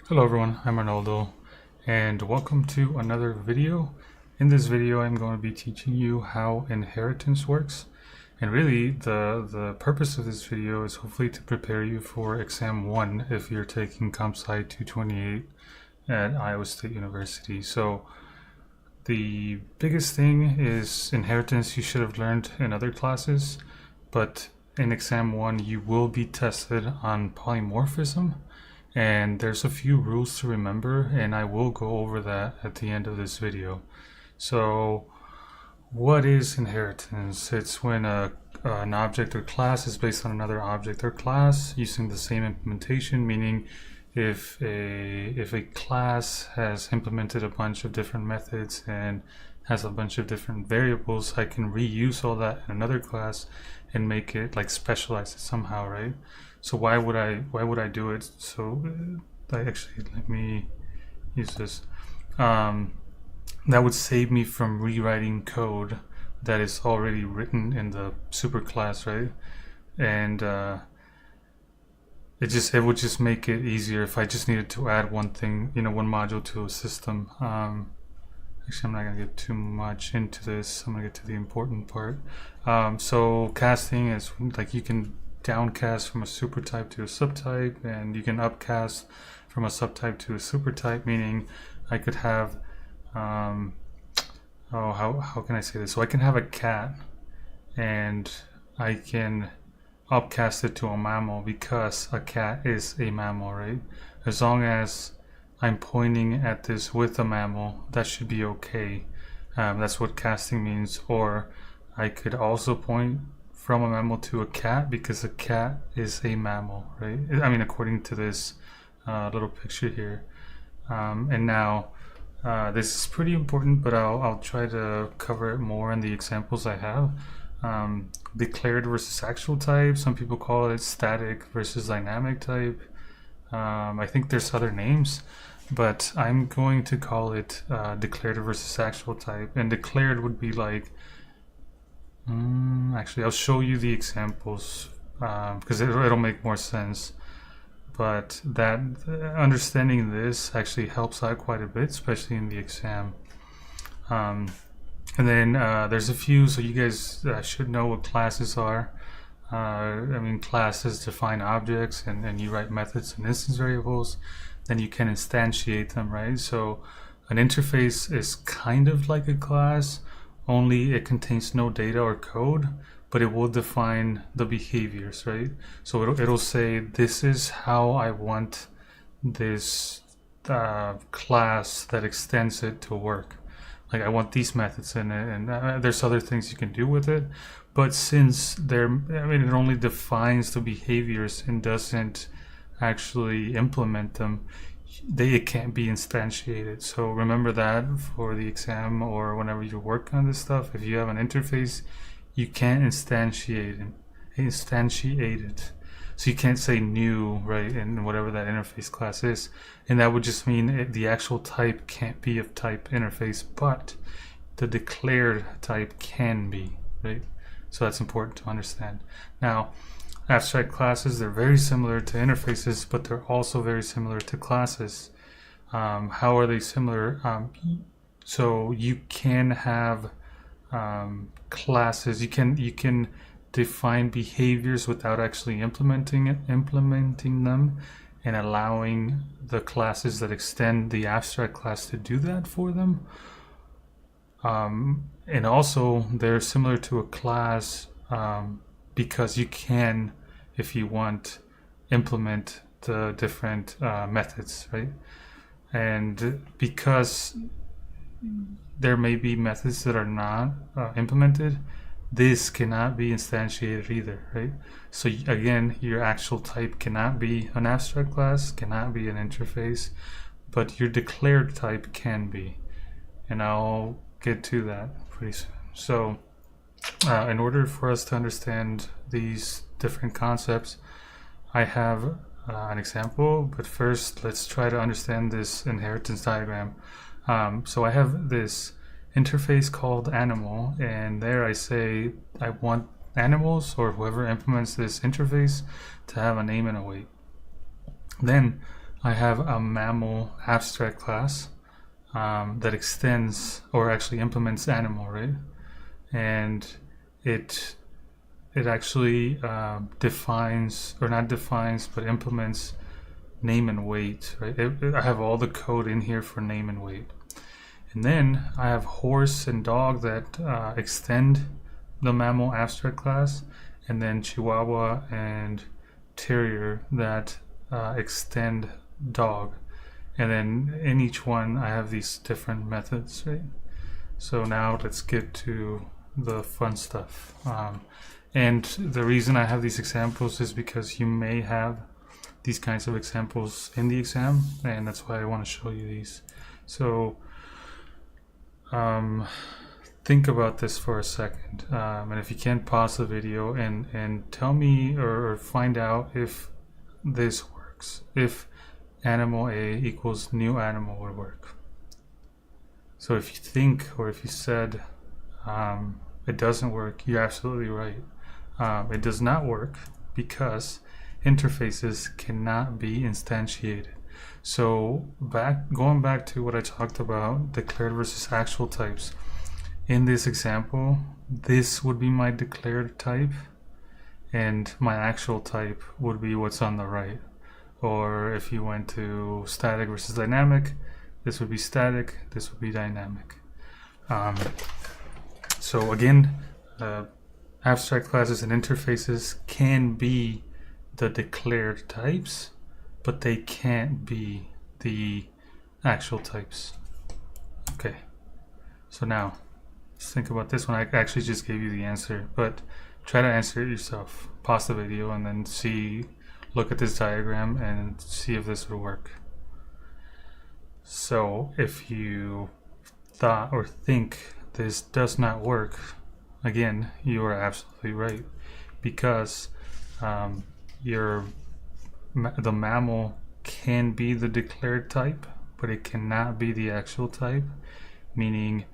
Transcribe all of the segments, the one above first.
Hello everyone, I'm Arnoldo and welcome to another video. In this video I'm going to be teaching you how inheritance works, and really the purpose of this video is hopefully to prepare you for exam 1 if you're taking Comp Sci 228 at Iowa State University. So the biggest thing is inheritance you should have learned in other classes, but in exam 1 you will be tested on polymorphism. And there's a few rules to remember, and I will go over that at the end of this video. So what is inheritance? It's when an object or class is based on another object or class using the same implementation, meaning if a class has implemented a bunch of different methods and has a bunch of different variables, I can reuse all that in another class and make it like specialize it somehow, right? So why would I do it? So let me use this. That would save me from rewriting code that is already written in the superclass, right? And it would just make it easier if I just needed to add one thing, one module to a system. Actually, I'm not gonna get too much into this. I'm gonna get to the important part. So casting is like you can downcast from a supertype to a subtype, and you can upcast from a subtype to a supertype, meaning I could have how can I say this? So I can have a cat and I can upcast it to a mammal because a cat is a mammal, right? As long as I'm pointing at this with a mammal, that should be okay. That's what casting means. Or I could also point from a mammal to a cat because a cat is a mammal, right? I mean, according to this little picture here. And now this is pretty important, but I'll try to cover it more in the examples I have. Declared versus actual type. Some people call it static versus dynamic type. I think there's other names, but I'm going to call it declared versus actual type. And declared would be like, actually I'll show you the examples because it'll make more sense. But that understanding this actually helps out quite a bit, especially in the exam. And then there's a few, so you guys should know what classes are. I mean, classes define objects, and you write methods and instance variables. Then you can instantiate them, right? So an interface is kind of like a class, only it contains no data or code, but it will define the behaviors, right? So it'll say, this is how I want this class that extends it to work. Like I want these methods in it, and there's other things you can do with it. But since it only defines the behaviors and doesn't actually implement them, it can't be instantiated. So remember that for the exam or whenever you're working on this stuff. If you have an interface, you can't instantiate it. So you can't say new, right, in whatever that interface class is. And that would just mean the actual type can't be of type interface, but the declared type can be, right? So that's important to understand. Now, abstract classes, they're very similar to interfaces, but they're also very similar to classes. How are they similar? So you can have classes. You can define behaviors without actually implementing them, and allowing the classes that extend the abstract class to do that for them. And also they're similar to a class because you can, if you want, implement the different methods, right? And because there may be methods that are not implemented, this cannot be instantiated either, right? So again, your actual type cannot be an abstract class, cannot be an interface, but your declared type can be. And I'll get to that pretty soon. So in order for us to understand these different concepts, I have an example, but first let's try to understand this inheritance diagram. So I have this interface called animal, and there I say I want animals, or whoever implements this interface, to have a name and a weight. Then I have a mammal abstract class that extends or actually implements animal, right? And it actually defines, or not defines, but implements name and weight, right? I have all the code in here for name and weight. And then I have horse and dog that extend the mammal abstract class, and then Chihuahua and Terrier that extend dog. And then in each one I have these different methods, right? So now let's get to the fun stuff. And the reason I have these examples is because you may have these kinds of examples in the exam, and that's why I want to show you these. So think about this for a second, and if you can, pause the video and tell me or find out if this works, if animal A equals new animal would work. So if you think, or if you said it doesn't work, you're absolutely right. It does not work because interfaces cannot be instantiated. So going back to what I talked about, declared versus actual types. In this example, this would be my declared type, and my actual type would be what's on the right. Or if you went to static versus dynamic, this would be static, this would be dynamic. So again, abstract classes and interfaces can be the declared types, but they can't be the actual types. Okay, so now let's think about this one. I actually just gave you the answer, but try to answer it yourself. Pause the video and then look at this diagram and see if this would work. So if you thought or think this does not work, again, you are absolutely right, because the mammal can be the declared type, but it cannot be the actual type, meaning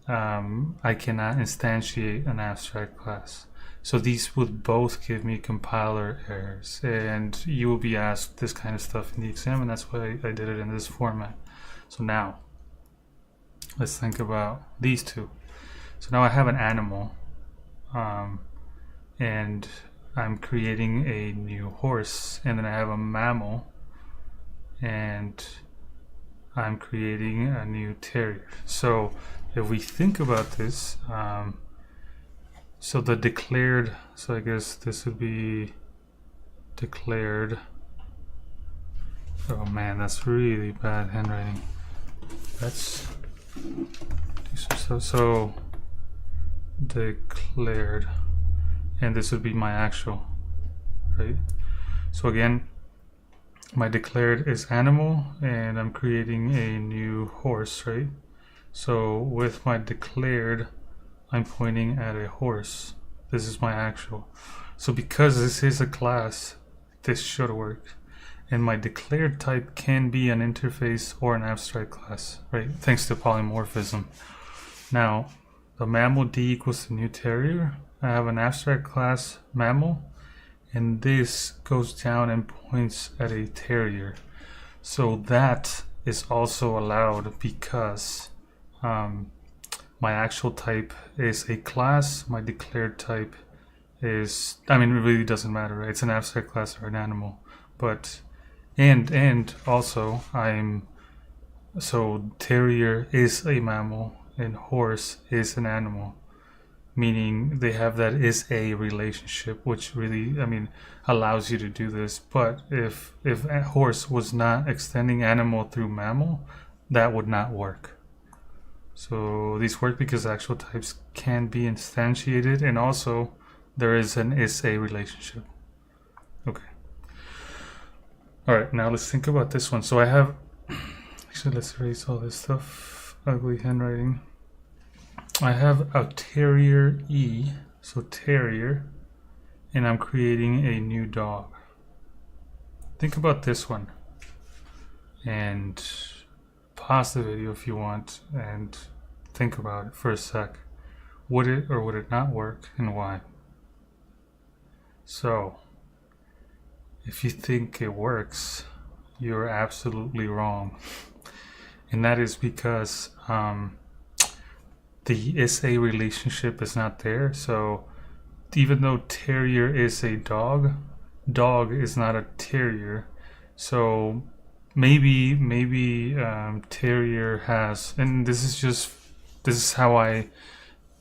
I cannot instantiate an abstract class. So these would both give me compiler errors, and you will be asked this kind of stuff in the exam, and that's why I did it in this format. So now let's think about these two. So now I have an animal, and I'm creating a new horse, and then I have a mammal, and I'm creating a new terrier. So if we think about this, so the declared, so I guess this would be declared. Oh man, that's really bad handwriting. Let's do some stuff. So declared, and this would be my actual, right? So again, my declared is animal, and I'm creating a new horse, right? So with my declared, I'm pointing at a horse. This is my actual. So because this is a class, this should work. And my declared type can be an interface or an abstract class, right? Thanks to polymorphism. Now, the mammal D equals the new terrier. I have an abstract class mammal, and this goes down and points at a terrier. So that is also allowed because my actual type is a class, my declared type is, I mean, it really doesn't matter, right? It's an abstract class or an animal. But and also so terrier is a mammal and horse is an animal, meaning they have that is a relationship, which really, I mean, allows you to do this. But if a horse was not extending animal through mammal, that would not work. So these work because actual types can be instantiated, and also there is an is-a relationship. Okay. All right, now let's think about this one. So I have, actually let's erase all this stuff, ugly handwriting. I have a terrier E, so terrier, and I'm creating a new dog. Think about this one, and pause the video if you want and think about it for a sec. Would it or would it not work, and why? So if you think it works, you're absolutely wrong. And that is because the SA relationship is not there. So even though terrier is a dog, dog is not a terrier. So maybe terrier has, and this is how I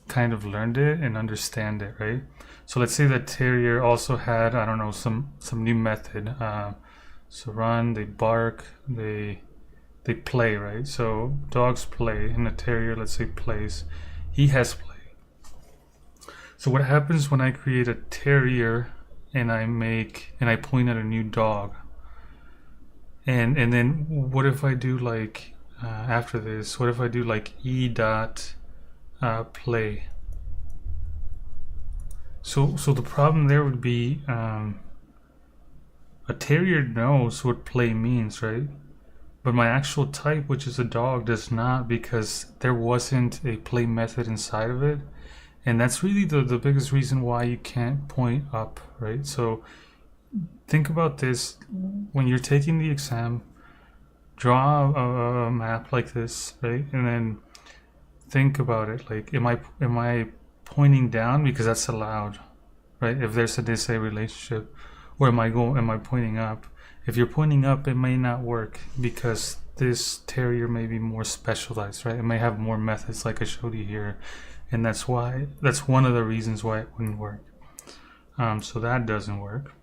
kind of learned it and understand it, right? So let's say that terrier also had, I don't know, some new method. So run, they bark, they play, right? So dogs play, and a terrier, let's say, plays. He has play. So what happens when I create a terrier and I point at a new dog? And then what if I do like after this? What if I do like e dot play? So the problem there would be a terrier knows what play means, right? But my actual type, which is a dog, does not, because there wasn't a play method inside of it. And that's really the biggest reason why you can't point up, right? So think about this. When you're taking the exam, draw a map like this, right? And then think about it. Like, am I pointing down because that's allowed, right? If there's a this a relationship, or am I pointing up? If you're pointing up, it may not work because this terrier may be more specialized, right? It may have more methods like I showed you here, and that's one of the reasons why it wouldn't work. So that doesn't work,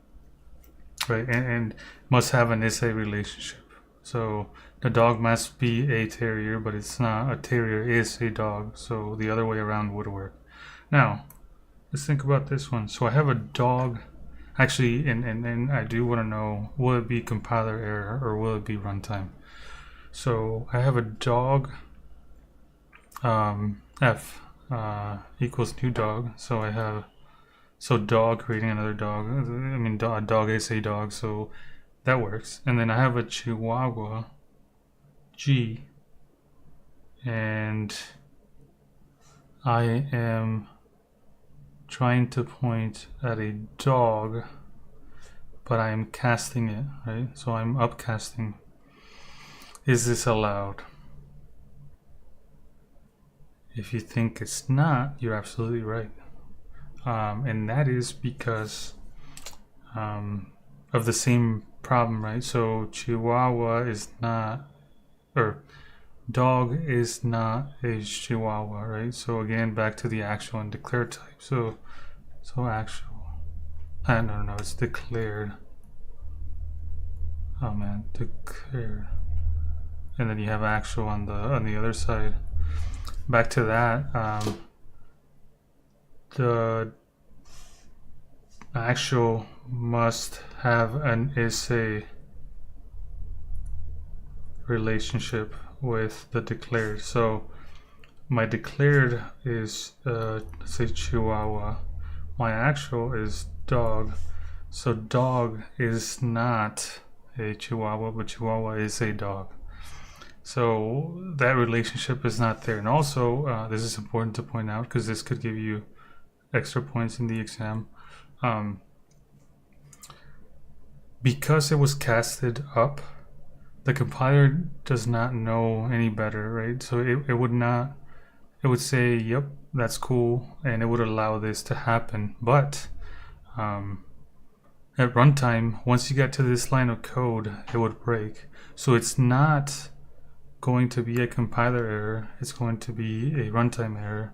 right? And must have an SA relationship. So the dog must be a terrier, but it's not. A terrier is a dog, so the other way around would work. Now, let's think about this one. So I have a dog. Actually, and I do want to know, will it be compiler error or will it be runtime? So I have a dog f equals new dog. So I have dog creating another dog. I mean dog is a dog, so that works. And then I have a Chihuahua G, and I am trying to point at a dog, but I am casting it, right? So I'm upcasting. Is this allowed? If you think it's not, you're absolutely right. And that is because of the same problem, right? So Chihuahua is not, or dog is not a Chihuahua, right? So again, back to the actual and declared type. So actual. No, it's declared. Oh man, declared. And then you have actual on the other side. Back to that, the actual must have an SA relationship with the declared. So my declared is let's say Chihuahua. My actual is dog. So dog is not a Chihuahua, but Chihuahua is a dog. So that relationship is not there. And also, this is important to point out because this could give you extra points in the exam. Because it was casted up, the compiler does not know any better, right? So it would not, it would say, yep, that's cool, and it would allow this to happen. But at runtime, once you get to this line of code, it would break. So it's not going to be a compiler error, it's going to be a runtime error.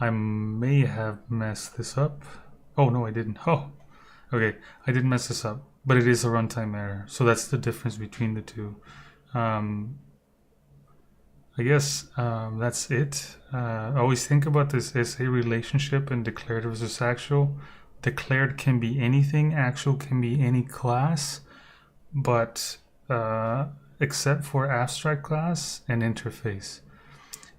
I may have messed this up. Oh no, I didn't. Oh, okay, I didn't mess this up, but it is a runtime error. So that's the difference between the two. I guess that's it. Always think about this SA relationship and declared versus actual. Declared can be anything, actual can be any class, but except for abstract class and interface.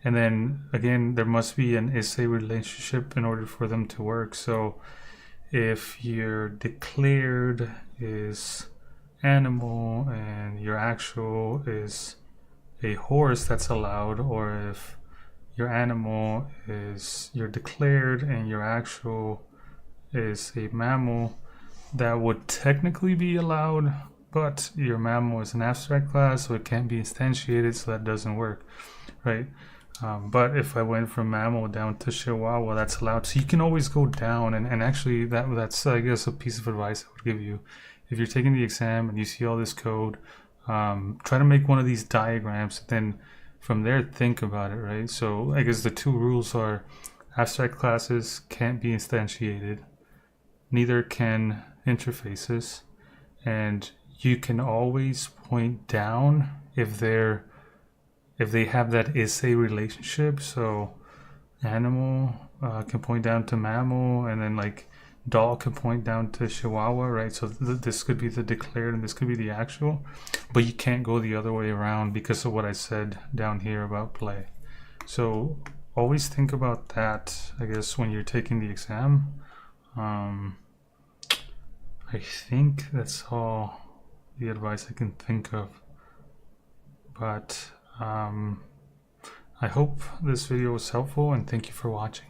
And then again, there must be an SA relationship in order for them to work. So if your declared is animal and your actual is a horse, that's allowed. Or if your animal is your declared and your actual is a mammal, that would technically be allowed, but your mammal is an abstract class, so it can't be instantiated, so that doesn't work, right? But if I went from mammal down to chihuahua, that's allowed. So you can always go down, and actually that's I guess a piece of advice I would give you. If you're taking the exam and you see all this code, try to make one of these diagrams, then from there think about it, right? So I guess the two rules are abstract classes can't be instantiated, neither can interfaces, and you can always point down if they have that is-a relationship. So animal can point down to mammal, and then like dog can point down to chihuahua, right? So this could be the declared and this could be the actual, but you can't go the other way around because of what I said down here about play. So always think about that, I guess, when you're taking the exam. I think that's all the advice I can think of, but I hope this video was helpful, and thank you for watching.